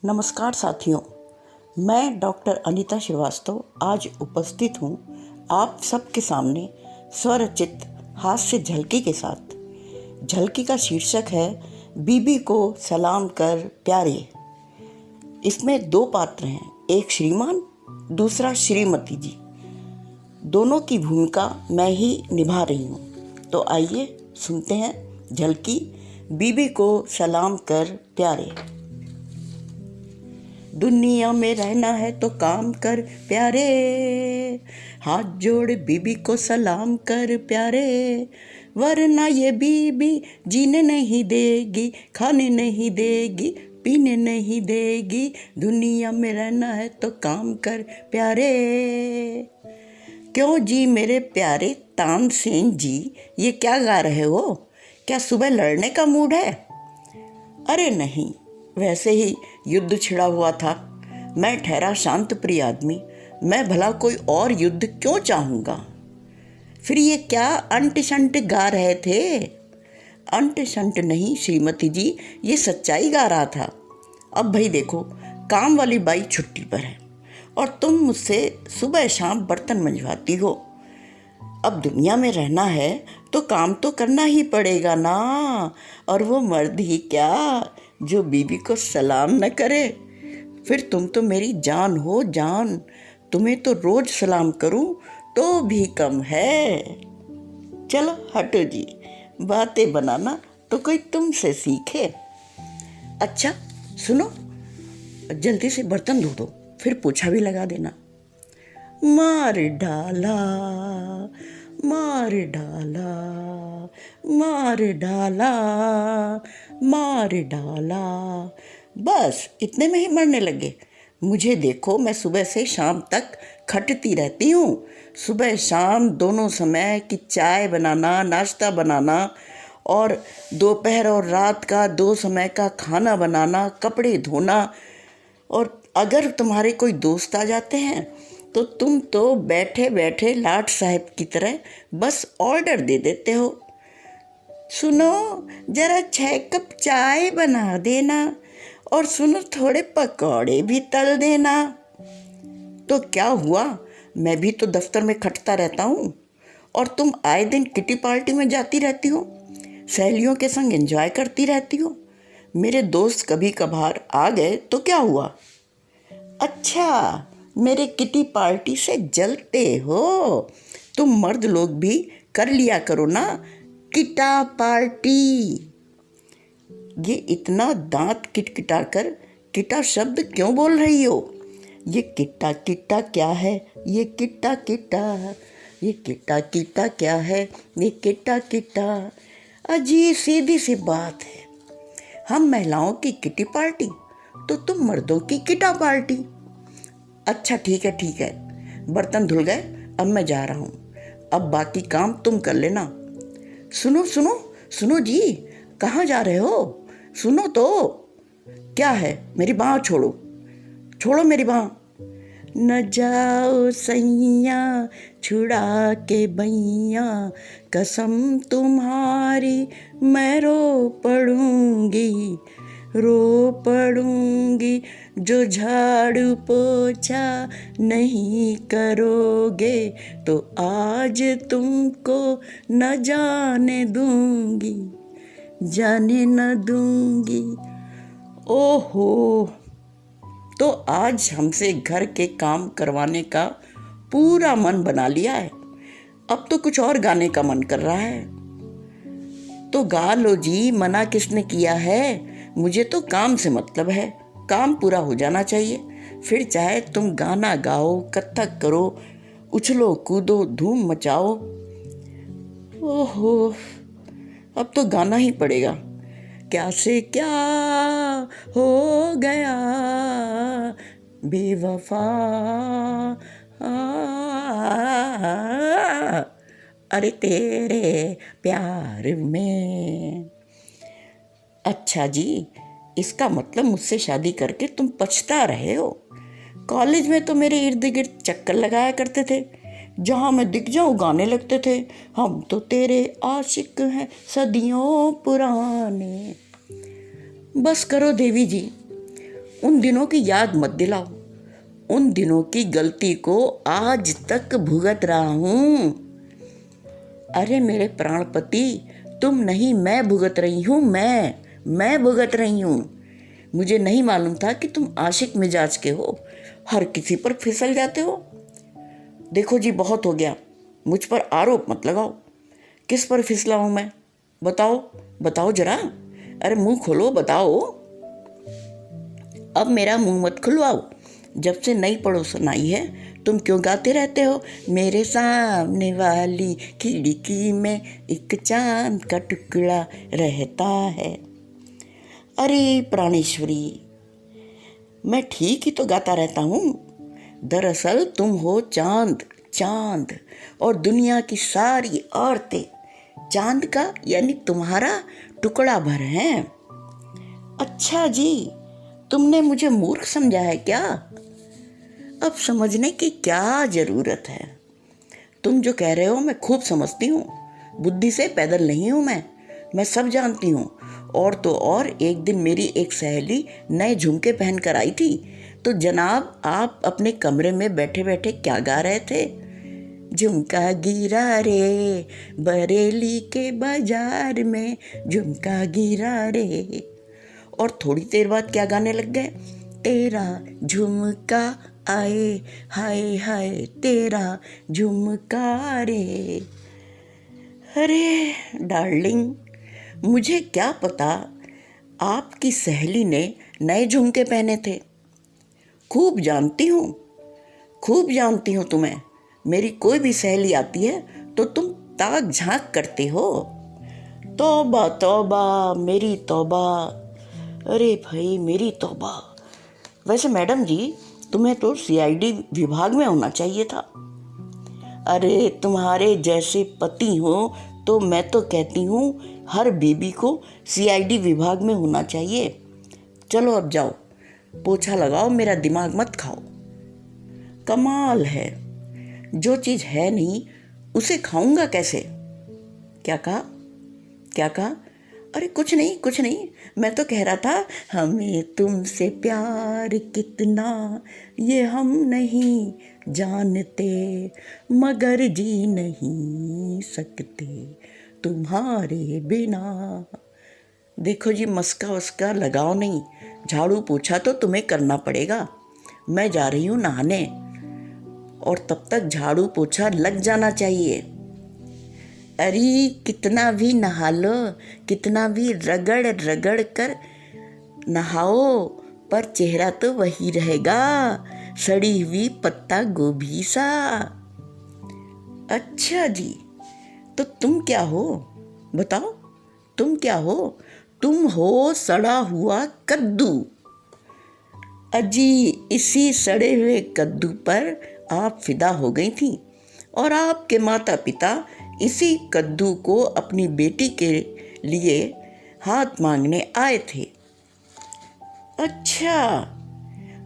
नमस्कार साथियों, मैं डॉक्टर अनीता श्रीवास्तव आज उपस्थित हूँ आप सबके सामने स्वरचित हास्य झलकी के साथ। झलकी का शीर्षक है बीबी को सलाम कर प्यारे। इसमें दो पात्र हैं, एक श्रीमान, दूसरा श्रीमती जी। दोनों की भूमिका मैं ही निभा रही हूँ। तो आइए सुनते हैं झलकी बीबी को सलाम कर प्यारे। दुनिया में रहना है तो काम कर प्यारे, हाथ जोड़ बीबी को सलाम कर प्यारे, वरना ये बीबी जीने नहीं देगी, खाने नहीं देगी, पीने नहीं देगी। दुनिया में रहना है तो काम कर प्यारे। क्यों जी मेरे प्यारे तानसेन जी, ये क्या गा रहे हो? क्या सुबह लड़ने का मूड है? अरे नहीं, वैसे ही युद्ध छिड़ा हुआ था। मैं ठहरा शांत प्रिय आदमी, मैं भला कोई और युद्ध क्यों चाहूँगा। फिर ये क्या अंट शंट गा रहे थे? अंट शंट नहीं श्रीमती जी, ये सच्चाई गा रहा था। अब भाई देखो, काम वाली बाई छुट्टी पर है और तुम मुझसे सुबह शाम बर्तन मंजवाती हो। अब दुनिया में रहना है तो काम तो करना ही पड़ेगा ना। और वो मर्द ही क्या जो बीबी को सलाम न करे। फिर तुम तो मेरी जान हो जान, तुम्हें तो रोज सलाम करूं तो भी कम है। चलो हटो जी, बातें बनाना तो कोई तुमसे सीखे। अच्छा सुनो, जल्दी से बर्तन धो दो, फिर पोछा भी लगा देना। मार डाला, मार डाला, मार डाला, मार डाला। बस इतने में ही मरने लगे। मुझे देखो, मैं सुबह से शाम तक खटती रहती हूँ। सुबह शाम दोनों समय की चाय बनाना, नाश्ता बनाना, और दोपहर और रात का 2 समय का खाना बनाना, कपड़े धोना। और अगर तुम्हारे कोई दोस्त आ जाते हैं तो तुम तो बैठे बैठे लाट साहब की तरह बस ऑर्डर दे देते हो, सुनो जरा 6 कप चाय बना देना, और सुनो थोड़े पकौड़े भी तल देना। तो क्या हुआ, मैं भी तो दफ्तर में खटता रहता हूँ और तुम आए दिन किटी पार्टी में जाती रहती हो, सहेलियों के संग एंजॉय करती रहती हो। मेरे दोस्त कभी कभार आ गए तो क्या हुआ? अच्छा, मेरे किटी पार्टी से जलते हो? तुम मर्द लोग भी कर लिया करो ना किटा पार्टी। ये इतना दांत किटकिटा कर किटा शब्द क्यों बोल रही हो? ये किट्टा किट्टा क्या है? ये किट्टा किट्टा, ये किट्टा किट्टा क्या है? ये किट्टा किट्टा। अजी सीधी सी बात है, हम महिलाओं की किटी पार्टी तो तुम मर्दों की किटा पार्टी। अच्छा ठीक है ठीक है, बर्तन धुल गए, अब मैं जा रहा हूँ। अब बाकी काम तुम कर लेना। सुनो सुनो सुनो जी, कहाँ जा रहे हो? सुनो तो। क्या है? मेरी बाँह छोड़ो, छोड़ो मेरी बाँह। न जाओ सैया छुड़ा के बैया, कसम तुम्हारी मैं रो पड़ूंगी, रो पड़ूंगी। जो झाड़ू पोछा नहीं करोगे तो आज तुमको न जाने दूंगी, जाने न दूंगी। ओहो, तो आज हमसे घर के काम करवाने का पूरा मन बना लिया है। अब तो कुछ और गाने का मन कर रहा है। तो गा लो जी, मना किसने किया है? मुझे तो काम से मतलब है, काम पूरा हो जाना चाहिए। फिर चाहे तुम गाना गाओ, कथक करो, उछलो कूदो, धूम मचाओ। ओहो, अब तो गाना ही पड़ेगा। क्या से क्या हो गया बेवफा, अरे तेरे प्यार में। अच्छा जी, इसका मतलब मुझसे शादी करके तुम पछता रहे हो। कॉलेज में तो मेरे इर्द गिर्द चक्कर लगाया करते थे, जहाँ मैं दिख जाऊँ गाने लगते थे, हम तो तेरे आशिक हैं सदियों पुराने। बस करो देवी जी, उन दिनों की याद मत दिलाओ, उन दिनों की गलती को आज तक भुगत रहा हूँ। अरे मेरे प्राणपति, तुम नहीं, मैं भुगत रही हूँ, मैं भुगत रही हूँ। मुझे नहीं मालूम था कि तुम आशिक मिजाज के हो, हर किसी पर फिसल जाते हो। देखो जी, बहुत हो गया, मुझ पर आरोप मत लगाओ। किस पर फिसला हूँ मैं? बताओ, बताओ जरा। अरे मुंह खोलो, बताओ। अब मेरा मुंह मत खुलवाओ। जब से नई पड़ोसन आई है, तुम क्यों गाते रहते हो, मेरे सामने वाली खिड़की में एक चांद का टुकड़ा रहता है। अरे प्राणेश्वरी, मैं ठीक ही तो गाता रहता हूँ। दरअसल तुम हो चांद, चांद, और दुनिया की सारी औरतें चांद का यानी तुम्हारा टुकड़ा भर हैं। अच्छा जी, तुमने मुझे मूर्ख समझा है क्या? अब समझने की क्या जरूरत है? तुम जो कह रहे हो मैं खूब समझती हूँ, बुद्धि से पैदल नहीं हूँ मैं सब जानती हूँ। और तो और, एक दिन मेरी एक सहेली नए झुमके पहन कर आई थी, तो जनाब आप अपने कमरे में बैठे बैठे क्या गा रहे थे? झुमका गिरा रे बरेली के बाजार में, झुमका गिरा रे। और थोड़ी देर बाद क्या गाने लग गए? तेरा झुमका आए हाय हाय, तेरा झुमका रे। अरे डार्लिंग, मुझे क्या पता आपकी सहेली ने नए झुमके पहने थे। खूब जानती हूँ, खूब जानती हूँ तुम्हें। मेरी कोई भी सहेली आती है तो तुम ताक झांक करते हो। तौबा तौबा, मेरी तौबा। अरे भाई मेरी तौबा। वैसे मैडम जी, तुम्हें तो सीआईडी विभाग में होना चाहिए था। अरे तुम्हारे जैसे पति हो तो मैं तो कहती हूँ हर बेबी को सीआईडी विभाग में होना चाहिए। चलो अब जाओ, पोछा लगाओ, मेरा दिमाग मत खाओ। कमाल है, जो चीज़ है नहीं उसे खाऊंगा कैसे? क्या कहा, क्या कहा? अरे कुछ नहीं, कुछ नहीं। मैं तो कह रहा था हमें तुमसे प्यार कितना ये हम नहीं जानते, मगर जी नहीं सकते तुम्हारे बिना। देखो जी, मस्का वस्का लगाओ नहीं, झाड़ू पोछा तो तुम्हें करना पड़ेगा। मैं जा रही हूँ नहाने, और तब तक झाड़ू पोछा लग जाना चाहिए। अरे कितना भी नहा लो, कितना भी रगड़ रगड़ कर नहाओ, पर चेहरा तो वही रहेगा, सड़ी हुई पत्ता गोभी सा। अच्छा जी, तो तुम क्या हो? बताओ, तुम क्या हो? तुम हो सड़ा हुआ कद्दू। अजी, इसी सड़े हुए कद्दू पर आप फिदा हो गई थी, और आपके माता पिता इसी कद्दू को अपनी बेटी के लिए हाथ मांगने आए थे। अच्छा,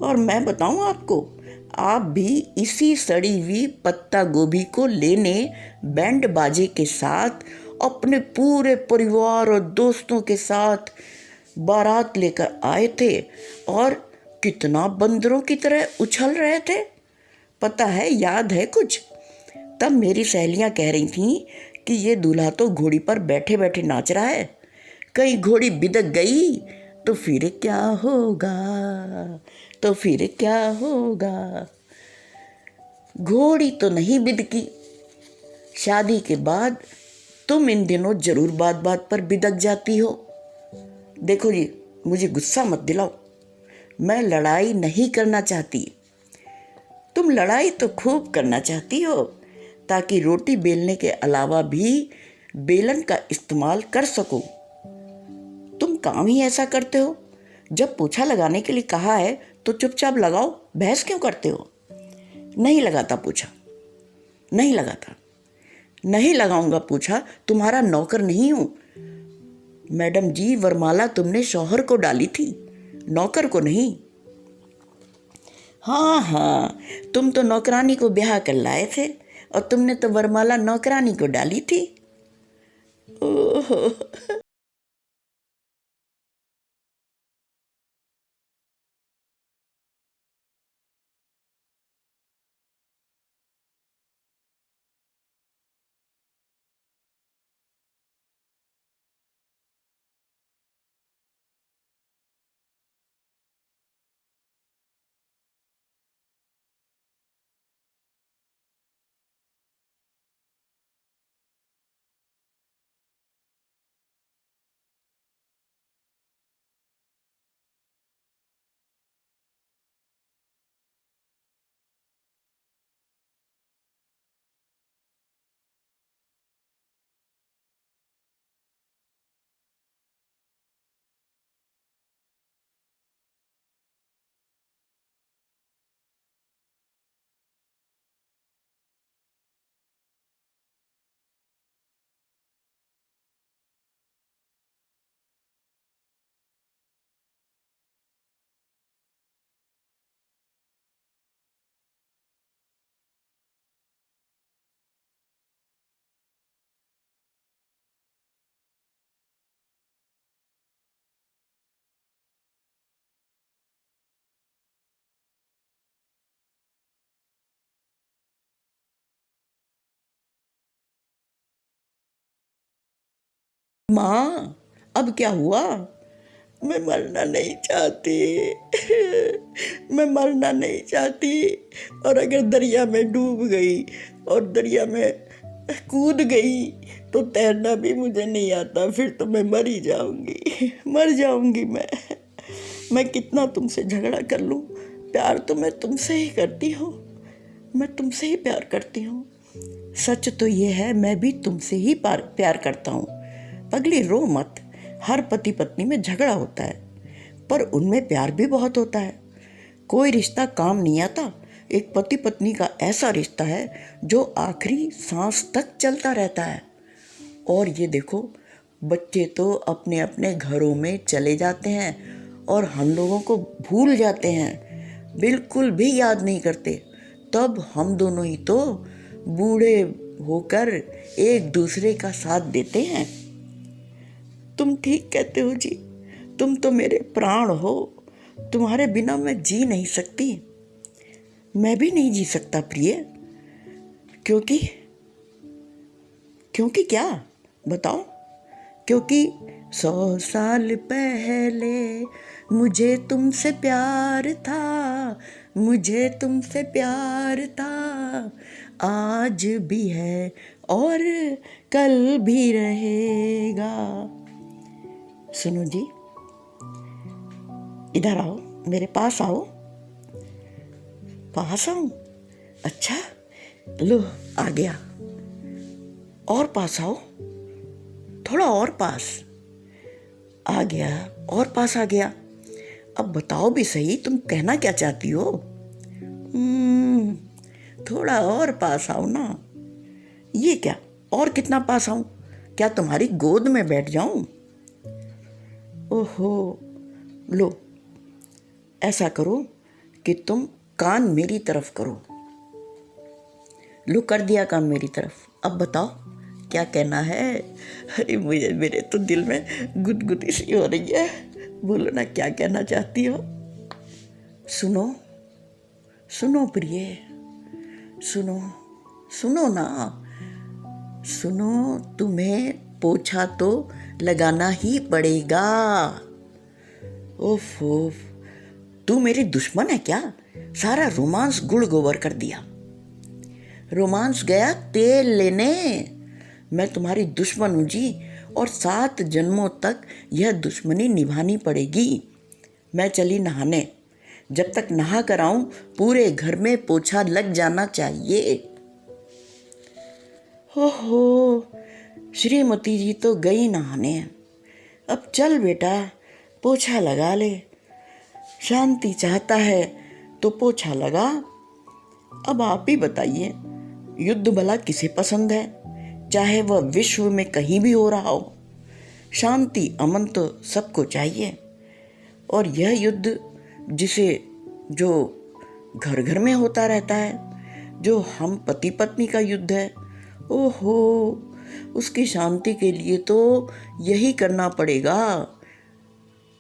और मैं बताऊं आपको, आप भी इसी सड़ी हुई पत्ता गोभी को लेने बैंड बाजे के साथ अपने पूरे परिवार और दोस्तों के साथ बारात लेकर आए थे, और कितना बंदरों की तरह उछल रहे थे। पता है, याद है कुछ? तब मेरी सहेलियां कह रही थीं कि ये दूल्हा तो घोड़ी पर बैठे बैठे नाच रहा है, कहीं घोड़ी बिदक गई तो फिर क्या होगा, तो फिर क्या होगा। घोड़ी तो नहीं बिदकी। शादी के बाद तुम इन दिनों जरूर बात बात पर बिदक जाती हो। देखो जी, मुझे गुस्सा मत दिलाओ, मैं लड़ाई नहीं करना चाहती। तुम लड़ाई तो खूब करना चाहती हो, ताकि रोटी बेलने के अलावा भी बेलन का इस्तेमाल कर सको। तुम काम ही ऐसा करते हो। जब पोछा लगाने के लिए कहा है तो चुपचाप लगाओ, बहस क्यों करते हो? नहीं लगाता पोछा, नहीं लगाता, नहीं लगाऊंगा पोछा, तुम्हारा नौकर नहीं हूं। मैडम जी, वरमाला तुमने शौहर को डाली थी, नौकर को नहीं। हाँ हाँ, तुम तो नौकरानी को ब्याह कर लाए थे, और तुमने तो वरमाला नौकरानी को डाली थी। ओह माँ, अब क्या हुआ? मैं मरना नहीं चाहती। मैं मरना नहीं चाहती। और अगर दरिया में डूब गई और दरिया में कूद गई तो तैरना भी मुझे नहीं आता, फिर तो मैं मर ही जाऊंगी, मर जाऊंगी मैं कितना तुमसे झगड़ा कर लूं, प्यार तो मैं तुमसे ही करती हूँ, मैं तुमसे ही प्यार करती हूँ। सच तो ये है, मैं भी तुमसे ही प्यार करता हूँ। पगली, रो मत। हर पति पत्नी में झगड़ा होता है, पर उनमें प्यार भी बहुत होता है। कोई रिश्ता काम नहीं आता। एक पति पत्नी का ऐसा रिश्ता है जो आखिरी सांस तक चलता रहता है। और ये देखो, बच्चे तो अपने अपने घरों में चले जाते हैं और हम लोगों को भूल जाते हैं, बिल्कुल भी याद नहीं करते। तब हम दोनों ही तो बूढ़े होकर एक दूसरे का साथ देते हैं। तुम ठीक कहते हो जी, तुम तो मेरे प्राण हो। तुम्हारे बिना मैं जी नहीं सकती। मैं भी नहीं जी सकता प्रिय। क्योंकि क्योंकि क्या बताओ? क्योंकि 100 साल पहले मुझे तुमसे प्यार था, मुझे तुमसे प्यार था, आज भी है और कल भी रहेगा। सुनो जी, इधर आओ, मेरे पास आओ। पास आऊं? अच्छा, लो आ गया। और पास आओ, थोड़ा और पास। आ गया, और पास आ गया। अब बताओ भी सही, तुम कहना क्या चाहती हो? थोड़ा और पास आओ ना। ये क्या, और कितना पास आऊं? क्या तुम्हारी गोद में बैठ जाऊं? ओहो, लो ऐसा करो कि तुम कान मेरी तरफ करो। लो, कर दिया कान मेरी तरफ। अब बताओ क्या कहना है? अरे मुझे, मेरे तो दिल में गुदगुदी सी हो रही है। बोलो ना, क्या कहना चाहती हो? सुनो सुनो प्रिय, सुनो सुनो ना, सुनो। तुम्हें पोछा तो लगाना ही पड़ेगा। ओफ ओफ, तू मेरी दुश्मन है क्या? सारा रोमांस गुड़ गोबर कर दिया। रोमांस गया तेल लेने। मैं तुम्हारी दुश्मन हूँ जी, और 7 जन्मों तक यह दुश्मनी निभानी पड़ेगी। मैं चली नहाने। जब तक नहा कर आऊं, पूरे घर में पोछा लग जाना चाहिए। हो, श्रीमती जी तो गई नहाने। अब चल बेटा, पोछा लगा ले। शांति चाहता है तो पोछा लगा। अब आप ही बताइए, युद्ध भला किसे पसंद है? चाहे वह विश्व में कहीं भी हो रहा हो। शांति अमन तो सबको चाहिए। और यह युद्ध जो घर घर में होता रहता है, जो हम पति पत्नी का युद्ध है, ओहो, उसकी शांति के लिए तो यही करना पड़ेगा।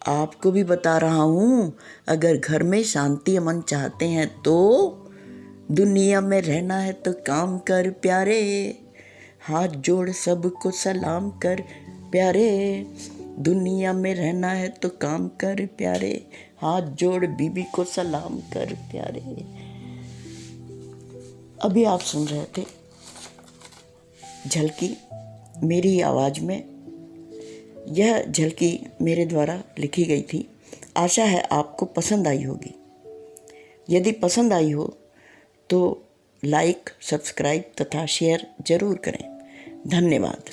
आपको भी बता रहा हूँ, अगर घर में शांति अमन चाहते हैं तो दुनिया में रहना है तो काम कर प्यारे, हाथ जोड़ सबको सलाम कर प्यारे। दुनिया में रहना है तो काम कर प्यारे, हाथ जोड़ बीबी को सलाम कर प्यारे। अभी आप सुन रहे थे झलकी मेरी आवाज़ में। यह झलकी मेरे द्वारा लिखी गई थी। आशा है आपको पसंद आई होगी। यदि पसंद आई हो तो लाइक, सब्सक्राइब तथा शेयर जरूर करें। धन्यवाद।